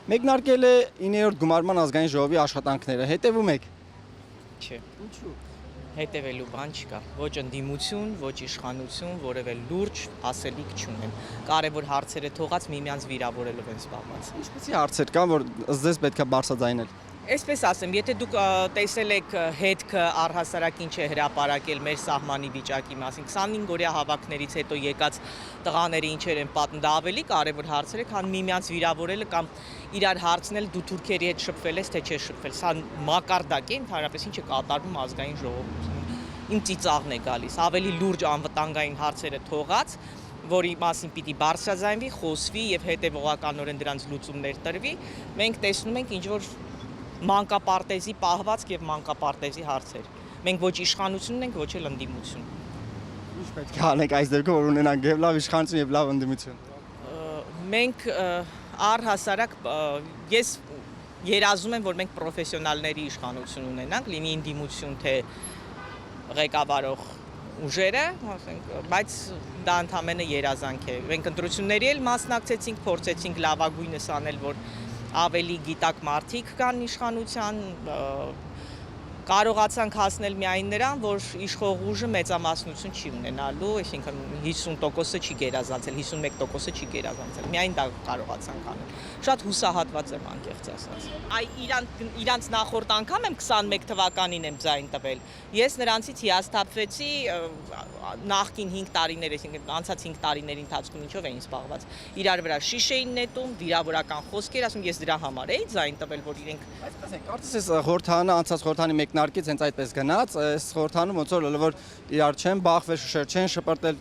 Մեկնարկել է 9-րդ գումարման ազգային ժողովի աշխատանքները, հետևում եք։ Չէ։ Ինչու՞։ Հետևելու բան չկա։ Ոչ ընդդիմություն, ոչ իշխանություն, որևէ լուրջ ասելիք չունեն։ Կարևոր հարցերը թողած միմյանց վիրավորելով են զբաղված։ Ինչպեսի հարցեր կան, որ ըստ ձեզ պետք է բարձրաձայնել։ Այսպես ասեմ, եթե դուք տեսել եք հետքը առհասարակ ինչ է հրապարակել մեր սահմանի վիճակի մասին, 25 օրյա հավաքներից հետո եկած տղաները ինչեր են պատմում, դա ավելի կարևոր հարցեր է, քան միմյանց վիրավորելը կամ իրար հարցնել դու թուրքերի հետ շփվել ես, թե չէ շփվել։ Սա մակարդակ է, ընդհանրապես ինչ է կատարվում ազգային ժողովում։ Իմ ծիծաղն է գալիս, ավելի լուրջ անվտանգային հարցերը թողած, որի մասին պիտի բարձրաձայնվի, խոսվի եւ հետեւողականորեն դրանց լուծումներ տրվի, մենք տեսնում ենք ինչ որ մանկապարտեզի պահվածք եւ մանկապարտեզի հարցեր։ Մենք ոչ իշխանություն ենք, ոչ էլ ընդդիմություն։ Ինչ պետք է անենք այս դեպքում, որ ունենանք եւ լավ իշխանություն եւ լավ ընդդիմություն։ Մենք առհասարակ ես երազում եմ, որ մենք պրոֆեսիոնալների իշխանություն ունենանք, լինի ընդդիմություն թե ղեկավարող ուժերը, ասենք, բայց դա ընդհանրապես երազանք է։ Մենք ընտրությունների էլ մասնակցեցինք, փորձեցինք լավագույնս անել, որ ավելի գիտակ մարդիկ կան իշխանության, կարողացանք հասնել միայն նրան, որ իշխող ուժը մեծամասնություն չի ունենալու, այսինքն 50%-ը չի գերազանցել, 51%-ը չի գերազանցել, միայն դա կարողացանք անել։ Շատ հուսահատված եմ անկեղծ ասած։ Իրանց նախորդ անգամ եմ 21 թվականին եմ ձայն տվել։ Ես նրանցից հիասթափվեցի նախկին 5 տարիներ, այսինքն անցած 5 տարիների ընթացքում ինչով էին զբաղված։ Իրար վրա շիշ էին նետում, վիրավորական խոսքեր, ասում ես դրա համար էի ձայն տվել, որ իրենք Այսպես է, կարծես ես խորհրդանը անցած խորհրդանի մեկնարկից հենց այդպես գնաց, այս խորհրդանում ոնց որ իրար չեն բախվել, շշեր չեն շպրտել,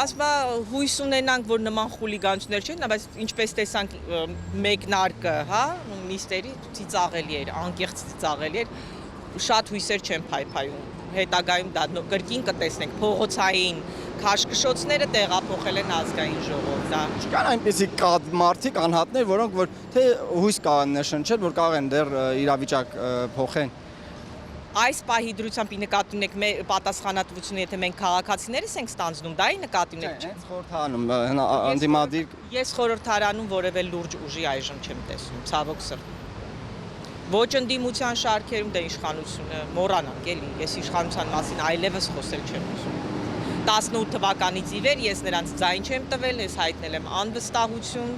ասма հույս ունենանք, որ նման խուլիգանություններ չեն, բայց ինչպես տեսանք մեկնարկը, հա, նիստերի ծիծաղելի էր, անկեղծ ծիծաղելի էր, շատ հույսեր չեն փայփայում։ Հետագայում դա կրկին կտեսնենք փողոցային քաշքշոցները տեղափոխել են ազգային ժողով, դա չկան այնպեսի մարդիկ անհատներ, որոնք որ թե հույս կան նշնչել, որ կարող են դեռ իրավիճակ փոխեն։ Այս պահի դրությամբ նկատի ունեք պատասխանատվությունը, եթե մենք քաղաքացիներս ենք ստանձնում, դա ի նկատի ունեք։ Հենց խորհրդանում անդիմադիր Ես խորհրդարանում որևէ լուրջ ուժի այժմ չեմ տեսնում, ցավոք սրտի։ Ոչ ընդդիմության շարքերում դե իշխանությունը մոռանանք էլի, ես իշխանության մասին այլևս խոսել չեմ ուզում։ 18 թվականից ի վեր ես նրանց ձայն չեմ տվել, ես հայտնել եմ անվստահություն,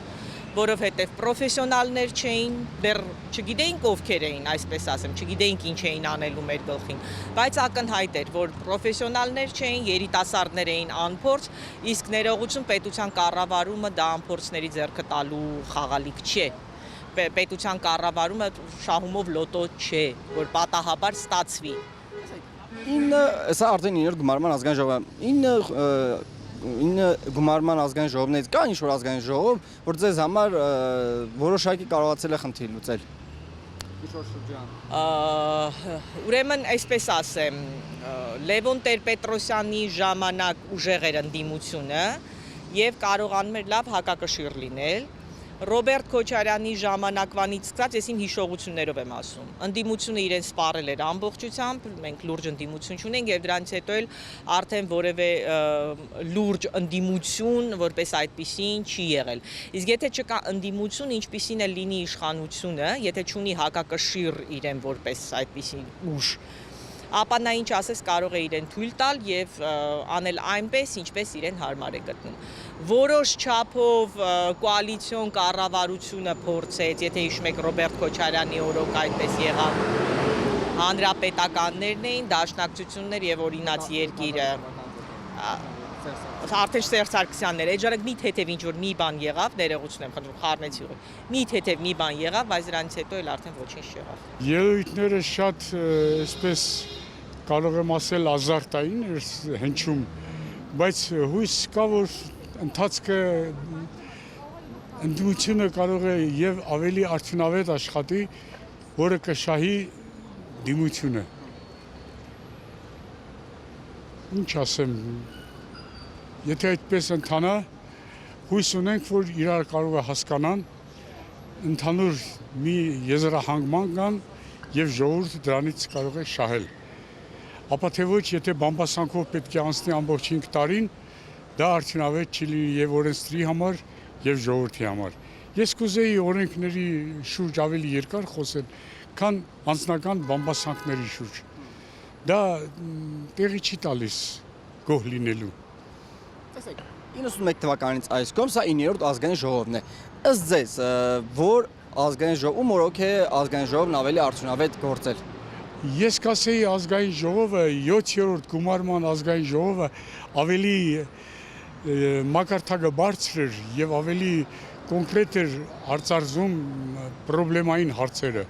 որովհետև պրոֆեսիոնալներ չէին, դեռ չգիտեինք ովքեր էին, այսպես ասեմ, չգիտեինք ինչ էին անելու մեր գլխին, բայց ակնհայտ էր, որ պրոֆեսիոնալներ չէին, երիտասարդներ էին անփորձ, իսկ ներողություն պետության կառավարումը դա անփորձների ձեռքը տալու խաղալիք չէ։ Պետության կառավարումը շահումով լոտո չէ, որ պատահաբար ստացվի։ Սա արդեն 9-րդ գումարման ազգային ժողովը 9 գումարման ազգային ժողովներից կա ինչ-որ ազգային ժողով, որ ձեզ համար որոշակի կարողացել է խնդիր լուծել։ Ինչ-որ շրջան։ Ուրեմն, այսպես ասեմ, Լևոն Տեր-Պետրոսյանի ժամանակ ուժեղ էր ընդդիմությունը եւ կարողանում էր լավ հակակշիռ լինել։ Ռոբերտ Քոչարյանի ժամանակվանից սկսած ես իմ հիշողություններով եմ ասում։ Ընդդիմությունը իրեն սպառել էր ամբողջությամբ, մենք լուրջ ընդդիմություն չունենք եւ դրանից հետո էլ արդեն որևէ լուրջ ընդդիմություն որպես այդպիսին չի եղել։ Իսկ եթե չկա ընդդիմություն, ինչպիսին է լինի իշխանությունը, եթե չունի հակակշիռ իրեն որպես այդպիսի ուժ, ապա նա ինչ ասես կարող է իրեն թույլ տալ եւ անել այնպես, ինչպես իրեն հարմար է գտնում։ Որոշ չափով կոալիցիոն կառավարությունը փորձեց, եթե հիշում եք Ռոբերտ Քոչարյանի օրոք այդպես եղավ, հանրապետականներն էին, դաշնակցություններ եւ օրինաց երկիրը արդեն Սերժ Սարգսյանն էր, այդ ժամանակ մի թեթև ինչ-որ մի բան եղավ, ներողություն եմ խնդրում, խառնեցի ուղղ։ Մի թեթև մի բան եղավ, բայց դրանից հետո էլ արդեն ոչինչ չեղավ։ Ելույթները շատ այսպես կարող եմ ասել ազարտային էր հնչում, բայց հույս կա, որ ընթացքը ընդդիմությունը կարող է եւ ավելի արդյունավետ աշխատի, որը կշահի դիմությունը։ Ինչ ասեմ, եթե այդպես ընթանա, հույս ունենք, որ իրար կարող է հասկանան, ընդհանուր մի եզրահանգման կան եւ ժողովուրդը դրանից կարող է շահել։ Ապա թե ոչ, եթե բամբասանքով պետք է անցնի ամբողջ 5 տարին, դա արդյունավետ չի լինի եւ օրենսդրի համար եւ ժողովրդի համար։ Ես կուզեի օրենքների շուրջ ավելի երկար խոսել, քան անձնական բամբասանքների շուրջ։ Դա տեղի չի տալիս գոհ լինելու։ Տեսեք, 91 թվականից այս կողմ սա 9-րդ ազգային ժողովն է։ Ըստ ձեզ, որ ազգային ժողովում օրոք է ազգային ժողովն ավելի արդյունավետ գործել։ Ես կասեի ազգային ժողովը 7-րդ գումարման ազգային ժողովը ավելի մակարդակը բարձր էր եւ ավելի կոնկրետ էր արծարծում պրոբլեմային հարցերը։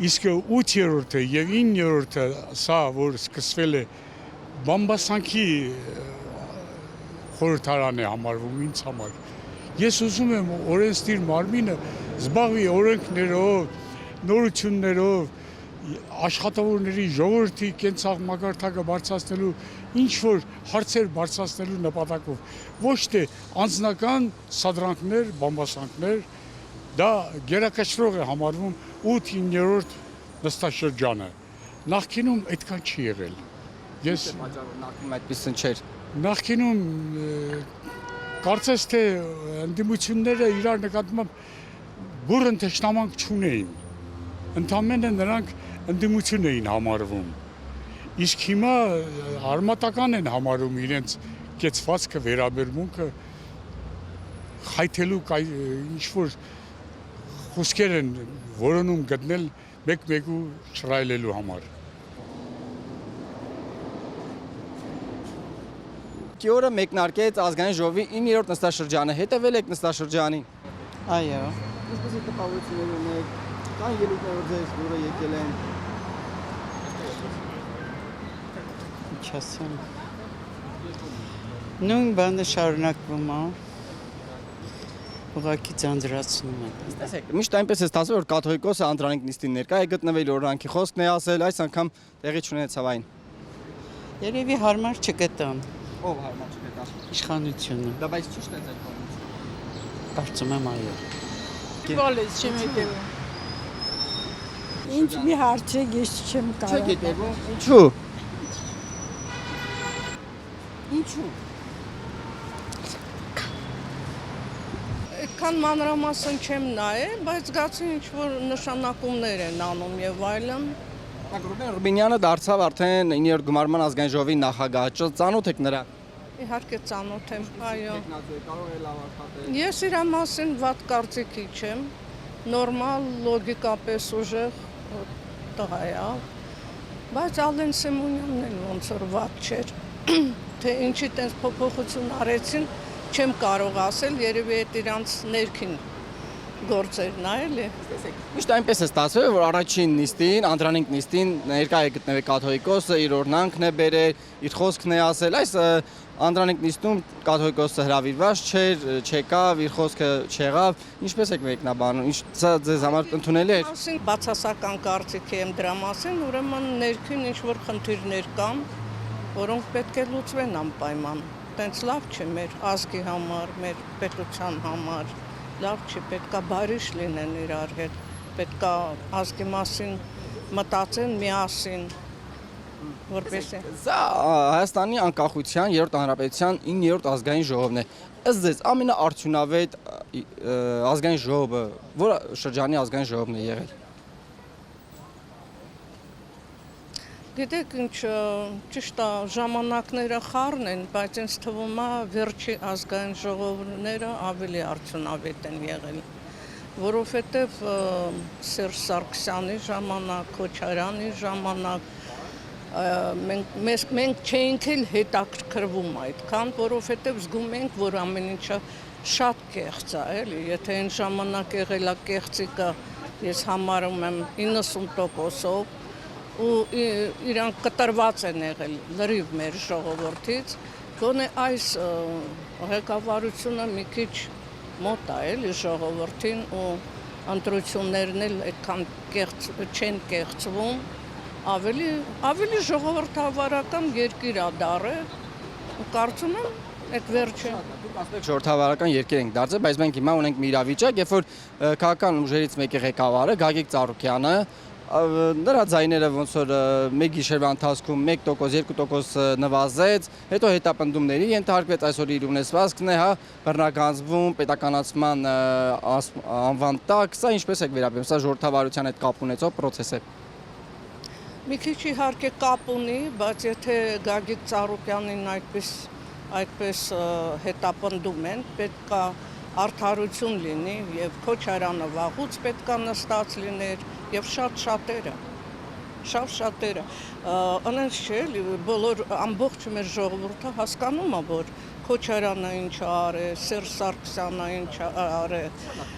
Իսկ 8-րդը եւ 9-րդը սա որ սկսվել է բամբասանքի խորհրդարան է համարվում ինձ համար։ Ես ուզում եմ օրենսդիր մարմինը զբաղվի օրենքներով, նորություններով, աշխատավորների ժողովրդի կենցաղ մակարդակը բարձրացնելու ինչ որ հարցեր բարձրացնելու նպատակով, ոչ թե անձնական սադրանքներ, բամբասանքներ, դա գերակշռող է համարվում 8-9-րդ նստաշրջանը։ Նախկինում այդքան չի եղել։ Ես նախկինում այդպիսին չէր։ Նախկինում կարծես թե ընդդիմությունները իրար նկատմամբ բուրըն թշնամանք չունեին։ Ընդամենը նրանք ընդդիմություն էին համարվում։ Իսկ հիմա արմատական են համարում իրենց կեցվածքը, վերաբերմունքը խայթելու ինչ որ խոսքեր են որոնում գտնել մեկ-մեկու շռայլելու համար։ Կիորը մեկնարկեց ազգային ժողովի 9-րդ նստաշրջանը, հետևել եք նստաշրջանին։ Այո, Ինչպես է տպավորություններ ունեք, կան ելույթներ որ ձեզ դուրը եկել են։ ինչ ասեմ։ Նույն բանը շարունակվում է։ Ուղղակի ձանձրացնում է։ Տեսեք, միշտ այնպես է ստացվել, որ կաթողիկոսը Անդրանիկ նիստին ներկա է գտնվել, օրրանքի խոսքն է ասել, այս անգամ տեղի չունեցավ այն։ Երևի հարմար չգտան Ով հարմար չգտա։ իշխանությունը։ Դա բայց ճիշտ է ձեր կողմից։ Կարծում եմ այո։ Գալիս չեմ հետևում։ Ինչ մի հարց է, ես չեմ կարող։ Չեք հետևում։ Ինչու։ Ինչու։ Այդքան մանրամասն չեմ նայել, բայց զգացի ինչ որ նշանակումներ են անում եւ այլն։ Ռուբեն Ռուբինյանը դարձավ արդեն 9-րդ գումարման ազգային ժողովի նախագահ։ Ծանոթ եք նրա։ Իհարկե ծանոթ եմ, այո։ Կարող է լավ աշխատել։ Ես իր մասին վատ կարծիքի չեմ։ Նորմալ, լոգիկապես ուժեղ տղա է, բայց Ալեն Սեմոնյանն էլ ոնց որ վատ չէր։ Թե ինչի տես փոփոխություն արեցին, չեմ կարող ասել, երևի այդ իրանց ներքին գործերն է, էլի։ Միշտ այնպես է ստացվել, որ առաջին նիստին, Անդրանիկ նիստին ներկա է գտնվել կաթողիկոսը, իր օրնանքն է բերել, իր խոսքն է ասել։ Այս Անդրանիկ նիստում կաթողիկոսը հրավիրված չէր, չեկավ, իր խոսքը չեղավ։ Ինչպես եք մեկնաբանում։ Ինչ սա ձեզ համար ընդունելի էր։ Բացասական կարծիքի եմ դրա մասին, ուրեմն ներքին ինչ որ խնդիրներ կան, որոնք պետք է լուծվեն անպայման։ Տենց լավ չէ մեր ազգի համար, մեր պետության համար, լավ չի, պետքա բարիշ լինեն իրար հետ, պետքա ազգի մասին մտածեն միասին, որպեսզի։ Սա Հայաստանի անկախության 3-րդ հանրապետության 9-րդ ազգային ժողովն է։ Ըստ ձեզ ամենաարդյունավետ ազգային ժողովը, որ շրջանի ազգային ժողովն է եղել։ Գիտեք ինչ, ճիշտ է, ժամանակները խառն են, բայց ինձ թվում է վերջի ազգային ժողովները ավելի արդյունավետ են եղել, որովհետև Սերժ Սարգսյանի ժամանակ, Քոչարյանի ժամանակ մենք չէինք էլ հետաքրքրվում այդքան, որովհետև զգում ենք, որ ամեն ինչը շատ կեղծ է, էլի, եթե այն ժամանակ եղել է կեղծիկը, ես համարում եմ 90%-ով, ու իրանք կտրված են եղել լրիվ մեր ժողովրդից, գոնե այս ղեկավարությունը մի քիչ մոտ է էլի ժողովրդին ու ընտրություններն էլ այդքան չեն կեղծվում, ավելի ժողովրդավարական երկիր է դարել ու կարծում եմ այդ վերջը։ Դուք ասում եք ժողովրդավարական երկիր ենք դարձել, բայց մենք հիմա ունենք մի իրավիճակ, երբ որ քաղաքական ուժերից մեկի ղեկավարը Գագիկ Ծառուկյանը նրա ձայները ոնց որ մեկ գիշերվա ընթացքում 1%, 2% նվազեց, հետո հետապնդումների ենթարկվեց, այսօր իր ունեցվածքն է, հա, բռնագանձվում, պետականացման անվան տակ, սա ինչպես եք վերաբերում, սա ժողովրդավարության հետ կապ ունեցող process է։ Մի քիչ իհարկե կապ ունի, բայց եթե Գագիկ Ծառուկյանին այդպես հետապնդում են, պետք է արդարություն լինի եւ Քոչարյանը վաղուց պետք է նստած լիներ եւ շատ-շատերը անենց չէ, բոլոր ամբողջ մեր ժողովուրդը հասկանում է, որ Քոչարյանը ինչ արել, Սերժ Սարգսյանը ինչ արել։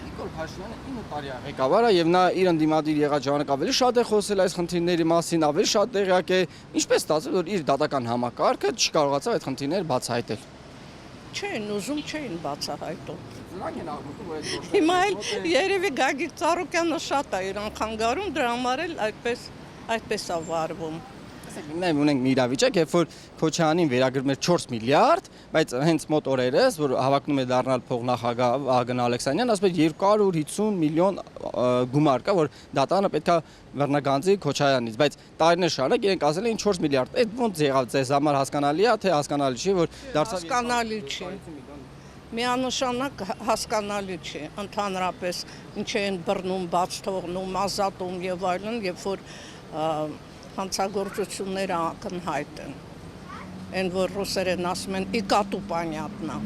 Նիկոլ Փաշինյանը 9 տարի է ղեկավարը եւ նա իր ընդդիմադիր եղած ժամանակ ավելի շատ է խոսել այս խնդիրների մասին, ավելի շատ տեղյակ է, ինչպես ստացվել, որ իր դատական համակարգը չկարողացավ այդ խնդիրները բացահայտել։ Չէին ուզում, չէին բացահայտում։ Նրանք են աղմկում, որ այդ Հիմա էլ երևի Գագիկ Ծառուկյանը շատ է իրան խանգարում, դրա համար էլ այդպես է վարվում։ Մենք ունենք մի իրավիճակ, երբ որ Քոչարյանին վերագրվում էր 4 միլիարդ, բայց հենց մոտ օրերս, որ հավակնում է դառնալ փոխնախագահ Ագն Ալեքսանյան, ասում է 250 միլիոն գումար կա, որ դատանը պետքա բռնագանձի Քոչարյանից, բայց տարիներ շարունակ իրենք ասել էին 4 միլիարդ։ Այդ ոնց եղավ ձեզ համար հասկանալի է, թե հասկանալի չի, որ դարձավ հասկանալի չի։ Միանշանակ հասկանալի չի, ընդհանրապես ինչ են բռնում, баց թողնում, ազատում եւ այլն, երբ որ հանցագործությունները ակնհայտ են։ Այն որ ռուսերեն ասում են «իկատու պանյատնա»։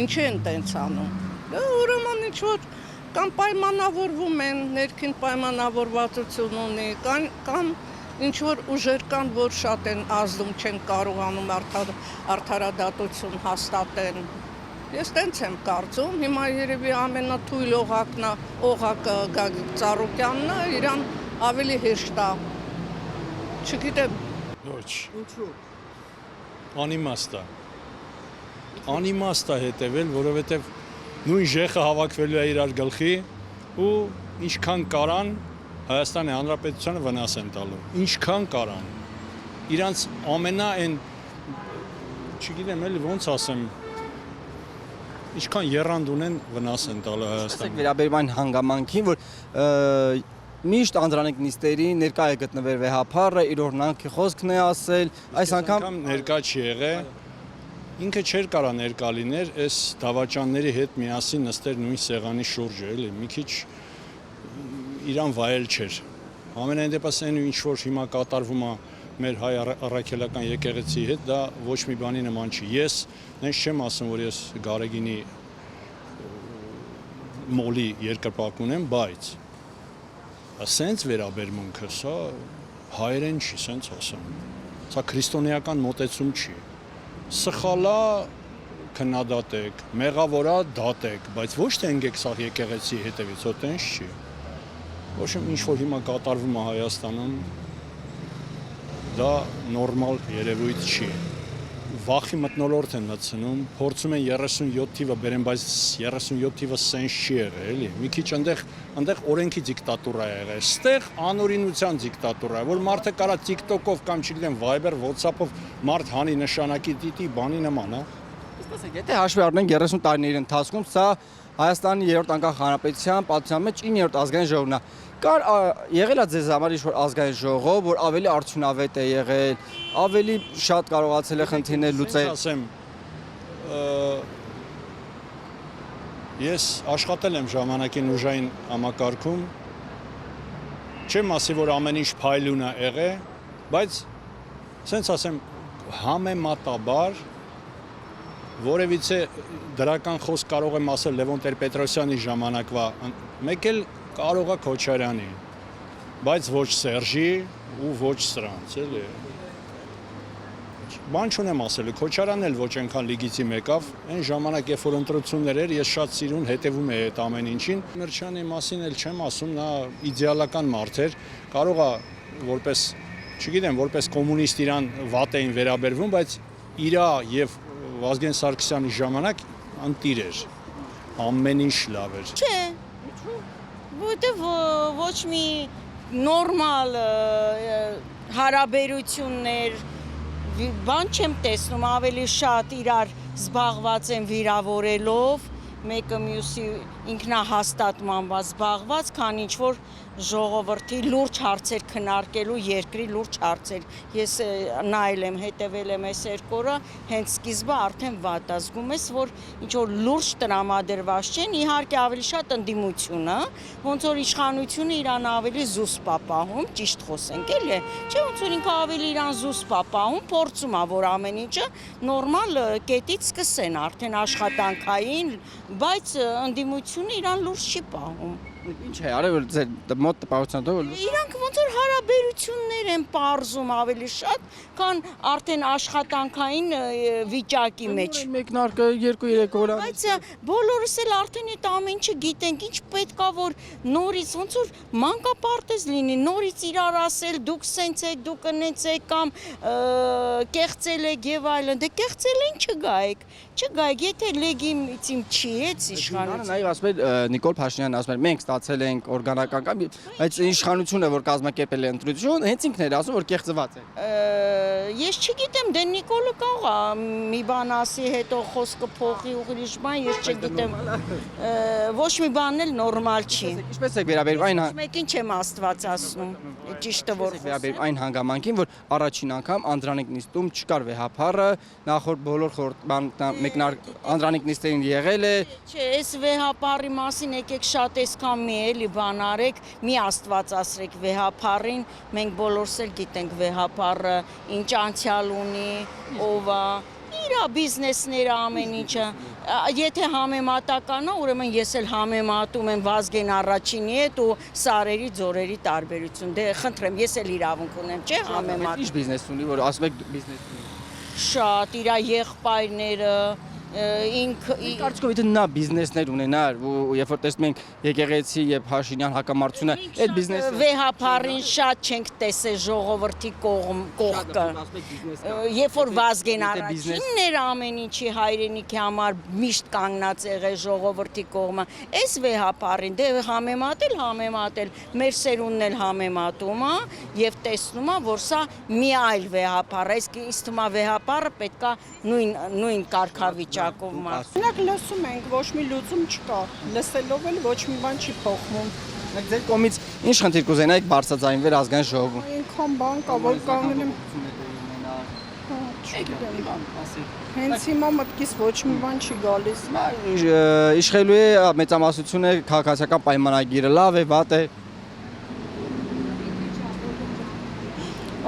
Ինչ են տենց անում։ Դա ուրեմն ինչ որ կամ պայմանավորվում են, ներքին պայմանավորվածություն ունի, կամ ինչ որ ուժեր կան, որ շատ են ազդում, չեն կարողանում արդարադատություն հաստատեն։ Ես տենց եմ կարծում, հիմա երևի ամենաթույլ օղակը Գագիկ Ծառուկյանն է, իրան ավելի հեշտ է։ Չգիտեմ։ Ոչ, Ինչու։ անիմաստ է հետևել, որովհետև նույն ժեխը հավաքվելու է իրար գլխի ու ինչքան կարան Հայաստանի Հանրապետությանը վնաս են տալու, ինչքան կարան։ Իրանց ամենա այն, չգիտեմ էլի ոնց ասեմ, ինչքան եռանդ ունեն վնաս են տալու Հայաստանը։ Ասեք վերաբերում այն հանգամանքին, որ միշտ Անդրանիկ Նիստերի ներկա է գտնվել վեհապարը, իր օրնանքի խոսքն է ասել, այս անգամ ներկա չի եղել, ինքը չէր կարա ներկա լիներ, այս դավաճանների հետ միասին նստեր նույն սեղանի շուրջը, էլի, մի քիչ իրան վայել չէր։ Ամենայն դեպս այն ինչ որ հիմա կատարվում է մեր հայ առաքելական եկեղեցի հետ, դա ոչ մի բանի նման չի։ Ես նենց չեմ ասում, որ ես Գարեգինի մոլի երկրպագ ունեմ, բայց սենց վերաբերմունքը, սա հայերեն չի, սենց ասեմ, սա քրիստոնեական մոտեցում չի, սխալա քննադատեք, մեղավորա դատեք, բայց ոչ թե ընկեք սա եկեղեցի հետևից, հո տենց չի, ոչ ինչ որ հիմա կատարվում է Հայաստանում, դա նորմալ երևույթ չի, վախի մթնոլորտ են մտցնում, փորձում են 37 թիվը բերեն, բայց 37 թիվը սենց չի եղել, էլի։ Մի քիչ այնտեղ օրենքի դիկտատուրա է եղել, ստեղ անօրինության դիկտատուրա է, որ մարդը կարա TikTok-ով կամ չգիտեմ Viber, WhatsApp-ով մարդ հանի նշանակի դիտի, բանի նման, հա։ Տեսեք, եթե հաշվի առնենք 30 տարիների ընթացքում, սա Հայաստանի 3-րդ անկախ հանրապետության պատմության մեջ 9-րդ ազգային ժողովն է։ Կար եղել է ձեզ համար ինչ-որ ազգային ժողով, որ ավելի արդյունավետ է եղել, ավելի շատ կարողացել է խնդիրներ լուծել։ Ասեմ, ես աշխատել եմ ժամանակին ուժային համակարգում, չեմ ասի, որ ամեն ինչ փայլուն է եղել, բայց սենց ասեմ, համեմատաբար որևիցե դրական խոսք կարող եմ ասել Լևոն Տեր-Պետրոսյանի ժամանակվա, մեկ էլ կարող է Քոչարյանի, բայց ոչ Սերժի ու ոչ սրանց, էլի։ Բան չունեմ ասելու, Քոչարյանն էլ ոչ այնքան լիգիցիմ եկավ, այն ժամանակ երբ որ ընտրություններ էր, ես շատ սիրուն հետևում էի այդ ամեն ինչին։ Միրչյանի մասին էլ չեմ ասում, նա իդեալական մարդ էր, կարող է որպես, չգիտեմ, որպես կոմունիստ իրան վատ էին վերաբերվում, բայց իրա եւ Վազգեն Սարգսյանի ժամանակ ընտիր էր, ամեն ինչ լավ էր։ Չէ, որտեվ ոչ մի նորմալ հարաբերություններ, բան չեմ տեսնում, ավելի շատ իրար զբաղված են վիրավորելով, մեկը մյուսի ինքնահաստատմանված զբաղված, քան ինչ որ ժողովրդի լուրջ հարցեր քննարկելու, երկրի լուրջ հարցեր։ Ես նայել եմ, հետևել եմ այս երկու օրը, հենց սկիզբը արդեն վատ է, զգում ես, որ ինչ որ լուրջ տրամադրված չեն, իհարկե ավելի շատ ընդդիմությունը, ոնց որ իշխանությունը իրան ավելի զուսպ է պահում, ճիշտ խոսենք, էլի, չէ՞ ոնց որ ինքը ավելի իրան զուսպ է պահում, փորձում է, որ ամեն ինչը նորմալ կետից սկսեն արդեն աշխատանքային, բայց ընդդիմությունը իրան լուրջ չի պահում։ Ինչ է արել որ ձեր մոտ տպավորության դու Իրանք ոնց որ հարաբերություններ են պարզում ավելի շատ, քան արդեն աշխատանքային վիճակի մեջ։ մեկնարկը 2-3 օր Բայց բոլորս էլ արդեն այդ ամեն ինչը գիտենք, ինչ պետքա որ նորից ոնց որ մանկապարտեզ լինի, նորից իրար ասել, դուք սենց եք, դուք ընենց եք կամ կեղծել եք եւ այլն։ Դե կեղծել են չգայեք, եթե լեգիտիմ չի էց իշխանությունը։ Նաև ասում է Նիկոլ Փաշինյանն ասում է մենք ստացել ենք օրգանական կամ բայց իշխանությունը որ կազմակերպել է ընտրություն, հենց ինքն էր ասում որ կեղծված է։ Ես չգիտեմ, դե Նիկոլը կարող է մի բան ասի, հետո խոսքը փոխի ուրիշ բան, ես չգիտեմ։ Ոչ մի բանն էլ նորմալ չի։ Ինչպես եք վերաբերվում այն Մեկին չեմ Աստված ասնում, ճիշտը որ վերաբերվում այն հանգամանքին, որ առաջին անգամ Անդրանիկ նիստում չկար վեհապարը, նախորդ բոլոր մեկնարկ Անդրանիկ նիստերին եղել է։ Չէ, այս վեհապարի մասին եկեք շատ այսքան մի էլի բան արեք, մի Աստված ասրեք վեհապարին, մենք բոլորս էլ գիտենք վեհապարը ինչ անցյալ ունի, ով է, իր բիզնեսները ամեն ինչը, եթե համեմատական է, ուրեմն ես էլ համեմատում եմ Վազգեն առաջինի հետ ու Սարերի ձորերի տարբերություն, դե խնդրեմ, ես էլ իրավունք ունեմ, չէ, համեմատում։ Ինչ բիզնես ունի, որ ասում եք բիզնես ունի։ Շատ, իր եղբայրները, Կարծիքով եթե նա բիզնեսներ ունենար, երբ որ տեսնում ենք եկեղեցի եւ Փաշինյան հակամարտությունը, այդ բիզնեսը վեհապարին շատ չենք տեսել ժողովրդի կողքը։ Երբ որ Վազգեն առաջինն էր ամեն ինչի հայրենիքի համար միշտ կանգնած եղել ժողովրդի կողմը, այս վեհապարին դե համեմատել, մեր սերունդն էլ համեմատում է եւ տեսնում է, որ սա մի այլ վեհապար է, իսկ ինձ թվում է վեհապարը պետքա նույն կարգավիճակ Մենք լսում ենք, ոչ մի լուծում չկա, լսելով էլ ոչ մի բան չի փոխվում։ Մենք ձեր կողմից ինչ խնդիր կուզենայիք բարձրաձայնվել ազգային ժողովում։ Այնքան բան կա, որ կանգնեմ։ Հենց հիմա մտքից ոչ մի բան չի գալիս։ Իշխելու է մեծամասնությունը քաղաքացիական պայմանագիրը լավ է, վատ է։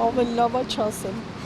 Ավելի լավ է չասեմ։